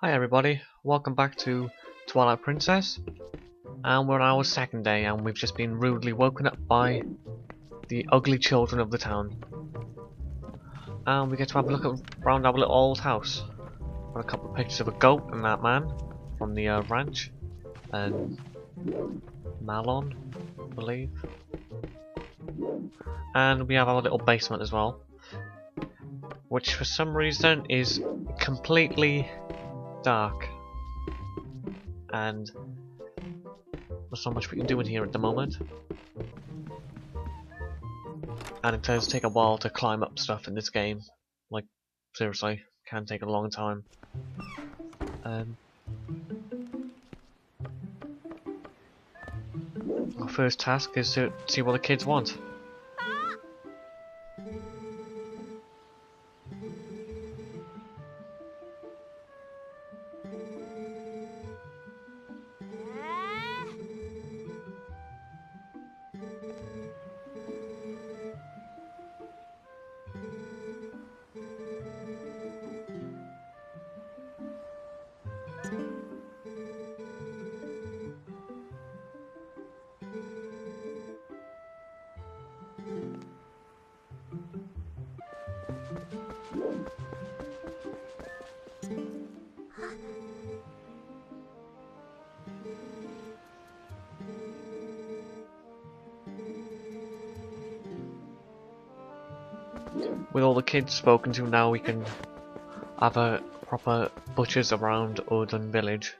Hi everybody, welcome back to Twilight Princess, and we're on our second day and we've just been rudely woken up by the ugly children of the town. And we get to have a look around our little old house. Got a couple of pictures of a goat and that man from the ranch, and Malon, I believe. And we have our little basement as well, which for some reason is completely dark, and there's not much we can do in here at the moment, and it does take a while to climb up stuff in this game. Like, seriously, can take a long time. Our first task is to see what the kids want. With all the kids spoken to now, we can have a proper butchers around Odon village.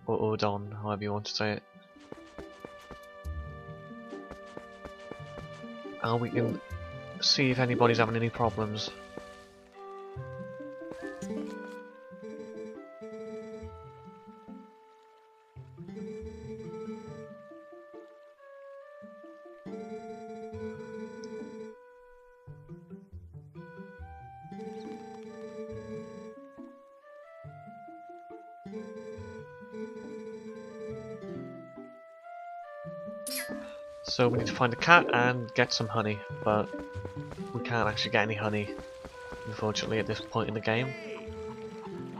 Or Odon, however you want to say it. And we can see if anybody's having any problems. So we need to find a cat and get some honey, but we can't actually get any honey, unfortunately, at this point in the game.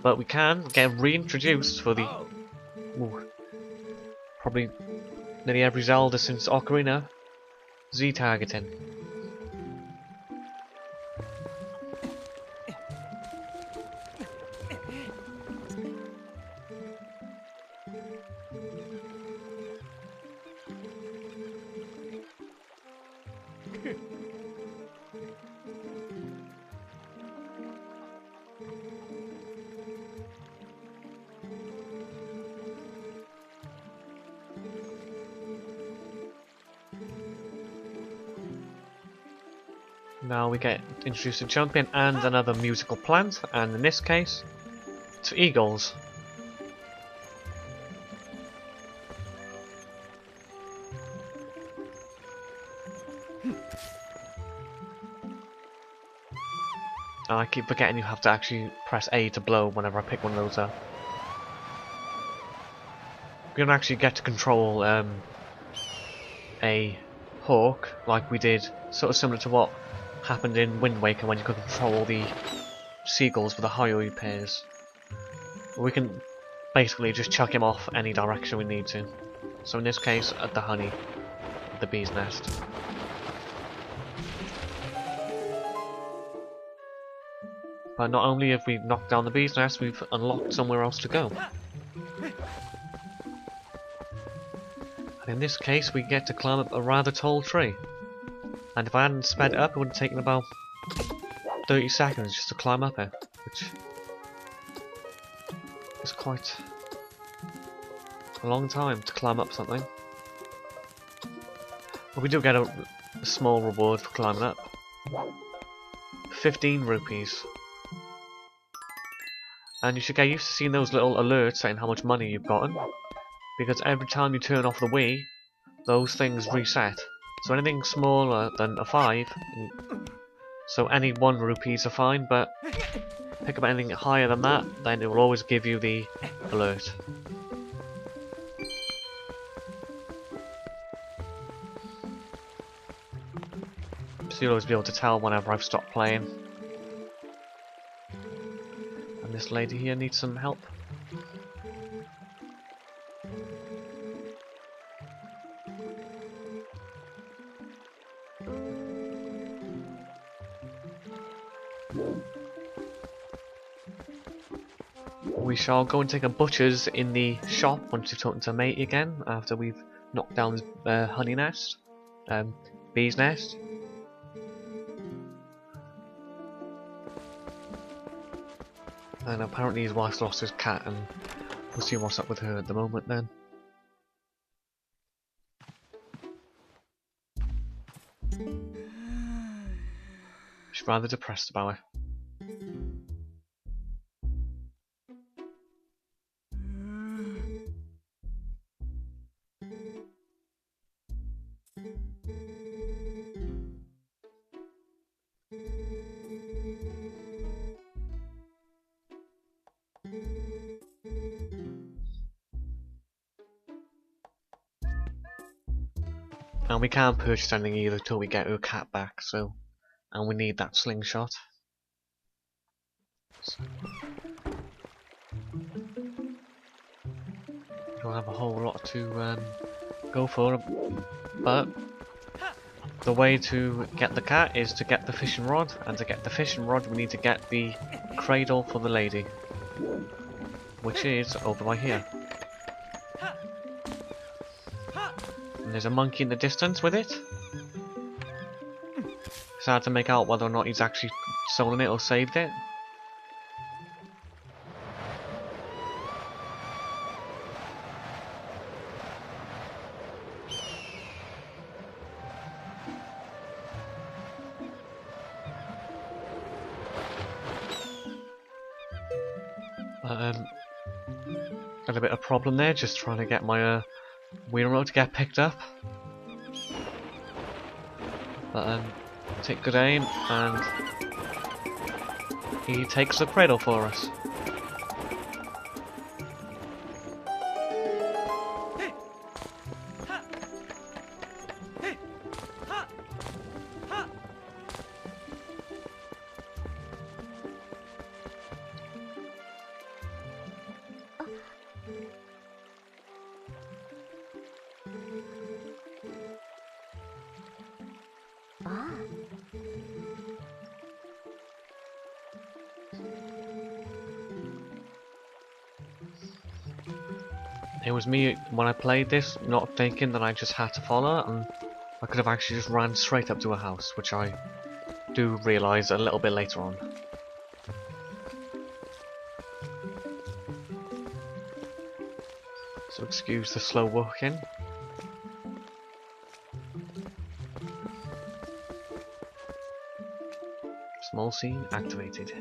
But we can get reintroduced for the probably nearly every Zelda since Ocarina, Z-targeting. Now we get introduced to Champion and another musical plant, and in this case, it's eagles. And I keep forgetting you have to actually press A to blow whenever I pick one of those up. We don't actually get to control a hawk like we did, sort of similar to what happened in Wind Waker when you could control the seagulls with the Hyoid pairs. We can basically just chuck him off any direction we need to. So in this case, at the honey, the bee's nest. But not only have we knocked down the bee's nest, we've unlocked somewhere else to go. And in this case, we get to climb up a rather tall tree. And if I hadn't sped it up, it would have taken about 30 seconds just to climb up it, which is quite a long time to climb up something. But we do get a small reward for climbing up. 15 rupees. And you should get used to seeing those little alerts saying how much money you've gotten, because every time you turn off the Wii, those things reset. So anything smaller than a 5, so any 1 rupees are fine, but pick up anything higher than that, then it will always give you the alert. So you'll always be able to tell whenever I've stopped playing. And this lady here needs some help. We shall go and take a butcher's in the shop once we've talked to Mate again, after we've knocked down his honey nest, bee's nest. And apparently his wife's lost his cat, and we'll see what's up with her at the moment then. She's rather depressed about it. And we can't purchase anything either till we get her cat back, so... And we need that slingshot. So, don't have a whole lot to go for, but the way to get the cat is to get the fishing rod, and to get the fishing rod we need to get the cradle for the lady, which is over by here. And there's a monkey in the distance with it. It's hard to make out whether or not he's actually stolen it or saved it. Got a bit of problem there, just trying to get my wheel remote to get picked up. But take good aim, and he takes the cradle for us. It was me when I played this, not thinking that I just had to follow, and I could have actually just ran straight up to a house, which I do realise a little bit later on. So excuse the slow walking. Small scene activated.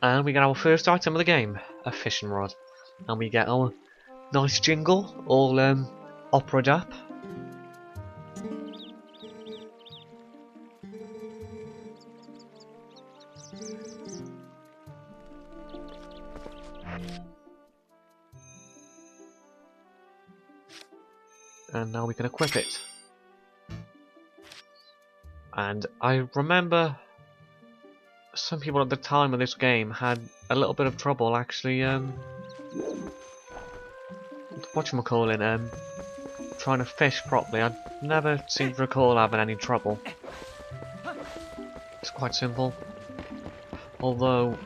And we get our first item of the game, a fishing rod. And we get our nice jingle, all operaed up. And now we can equip it. And I remember some people at the time of this game had a little bit of trouble actually whatchamacallit, trying to fish properly. I never seem to recall having any trouble. It's quite simple. Although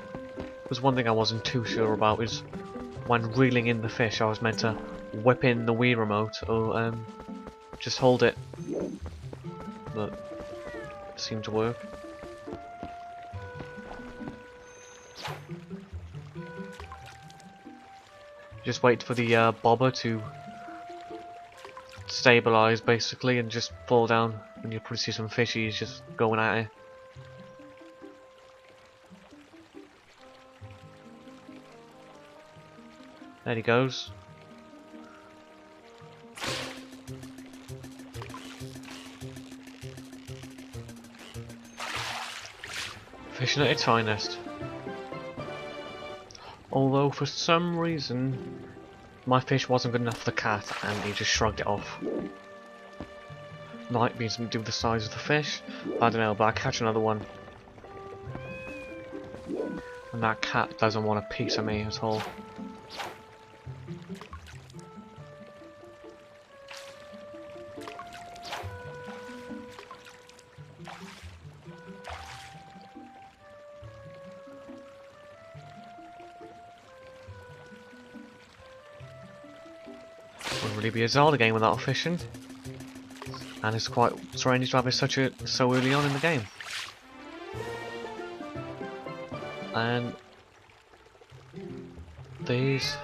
there's one thing I wasn't too sure about, is when reeling in the fish I was meant to whip in the Wii remote or just hold it. But it seemed to work. Just wait for the bobber to stabilise basically and just fall down, and you'll probably see some fishies just going at it. There he goes. Fishing at its finest. Although for some reason my fish wasn't good enough for the cat, and he just shrugged it off. Might be something to do with the size of the fish, I don't know, but I catch another one. And that cat doesn't want a piece of me at all. Wouldn't really be a Zelda game without fishing. And it's quite strange to have it so early on in the game. And these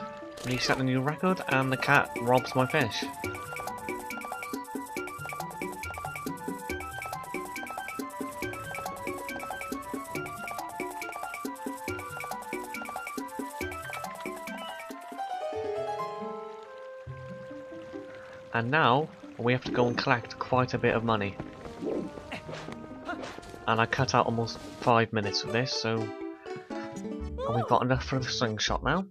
reset the new record, and the cat robs my fish. And now we have to go and collect quite a bit of money. And I cut out almost 5 minutes of this, so and we've got enough for the slingshot now.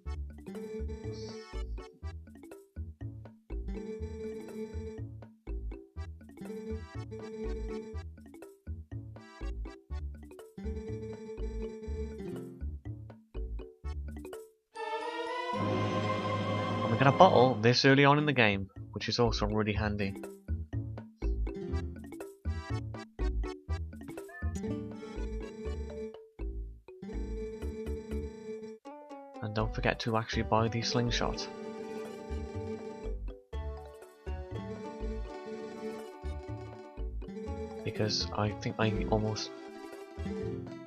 And we get a bottle this early on in the game, which is also really handy. And don't forget to actually buy the slingshot. Because I think I almost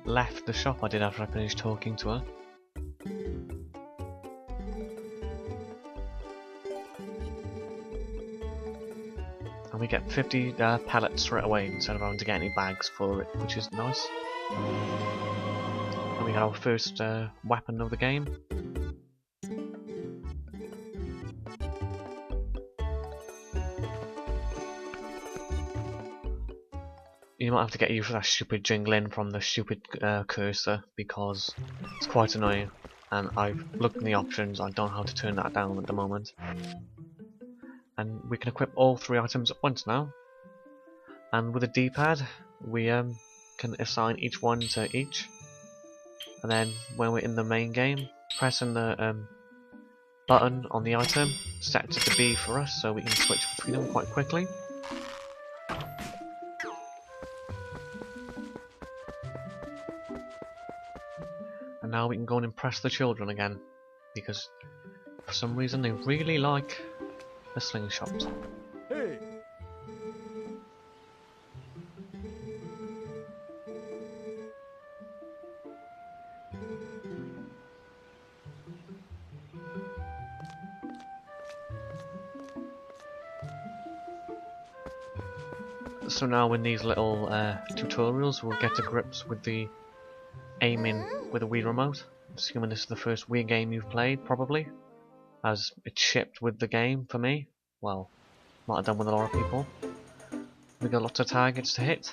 left the shop I did after I finished talking to her. And we get 50 pellets straight away instead of having to get any bags for it, which is nice. And we got our first weapon of the game. You might have to get used to that stupid jingling from the stupid cursor, because it's quite annoying. And I've looked in the options, I don't know how to turn that down at the moment. And we can equip all 3 items at once now. And with a D-pad, we can assign each one to each. And then when we're in the main game, pressing the button on the item sets it to B for us, so we can switch between them quite quickly. And now we can go and impress the children again, because for some reason they really like the slingshot. Hey. So now in these little tutorials we'll get to grips with the aiming with a Wii remote. Assuming this is the first Wii game you've played, probably, as it shipped with the game for me. Well, might have done with a lot of people. We got lots of targets to hit.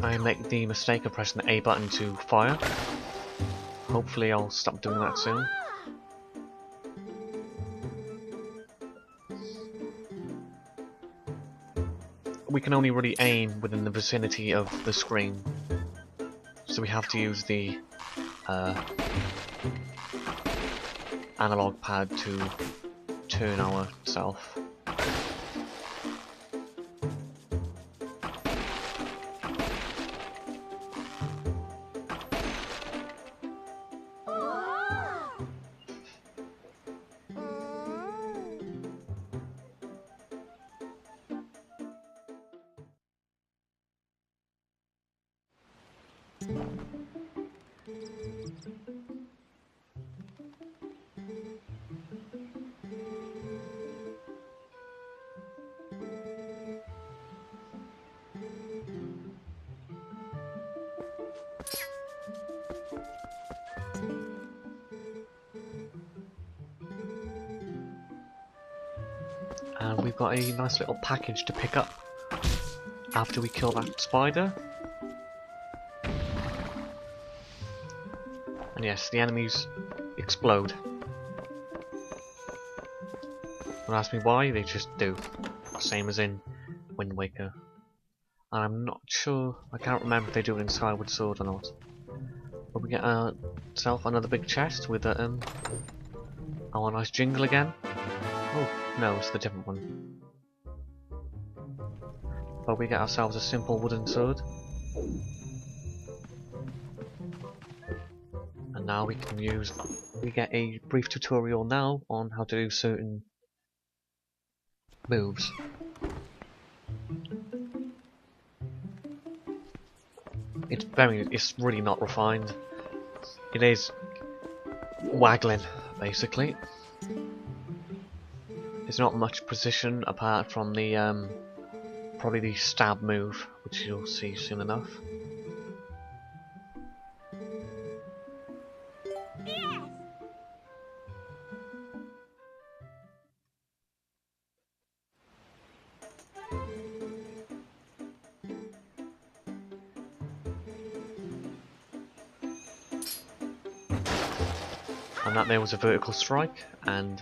I make the mistake of pressing the A button to fire. Hopefully I'll stop doing that soon. We can only really aim within the vicinity of the screen, so we have to use the analog pad to turn ourselves. And we've got a nice little package to pick up after we kill that spider. And yes, the enemies explode. Don't ask me why, they just do. Same as in Wind Waker. And I'm not sure, I can't remember if they do it in Skyward Sword or not. But we get ourselves another big chest with a oh, a nice jingle again. Oh, no, it's the different one. But we get ourselves a simple wooden sword. And now we get a brief tutorial now on how to do certain moves. It's really not refined. It is waggling, basically. There's not much precision apart from the probably the stab move, which you'll see soon enough. And that there was a vertical strike, and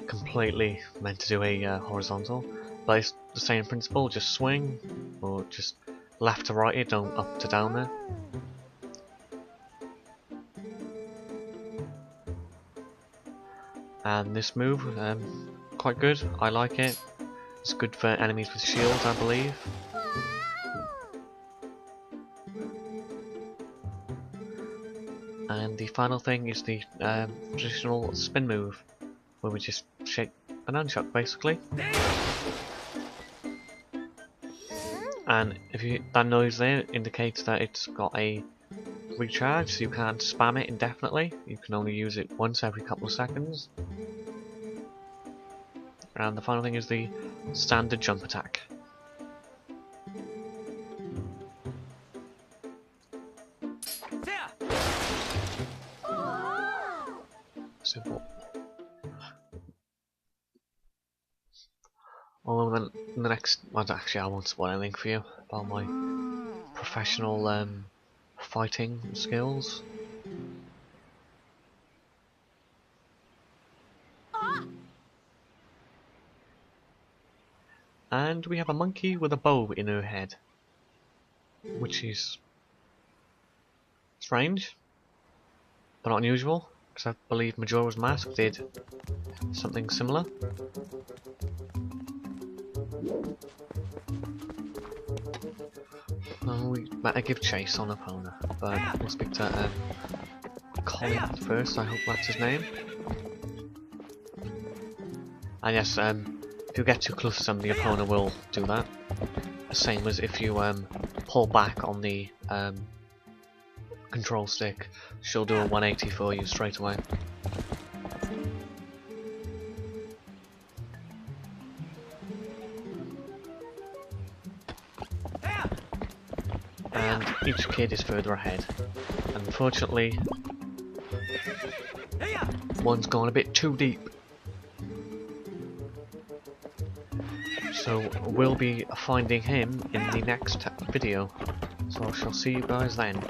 completely meant to do a horizontal, but it's the same principle, just swing, or just left to right it, don't up to down there. And this move, quite good, I like it. It's good for enemies with shields, I believe. And the final thing is the traditional spin move, where we just shake a nunchuck basically. And that noise there indicates that it's got a recharge, so you can't spam it indefinitely. You can only use it once every couple of seconds. And the final thing is the standard jump attack. Simple. Although the next, well, actually I won't spoil anything for you about my professional fighting skills. And we have a monkey with a bow in her head, which is strange, but not unusual, because I believe Majora's Mask did something similar. We better give chase on Epona, but we'll speak to Colin first, I hope that's his name. And yes, if you get too close to something, the Epona will do that. The same as if you pull back on the control stick, she'll do a 180 for you straight away. And each kid is further ahead. Unfortunately, one's gone a bit too deep. So we'll be finding him in the next video. So I shall see you guys then.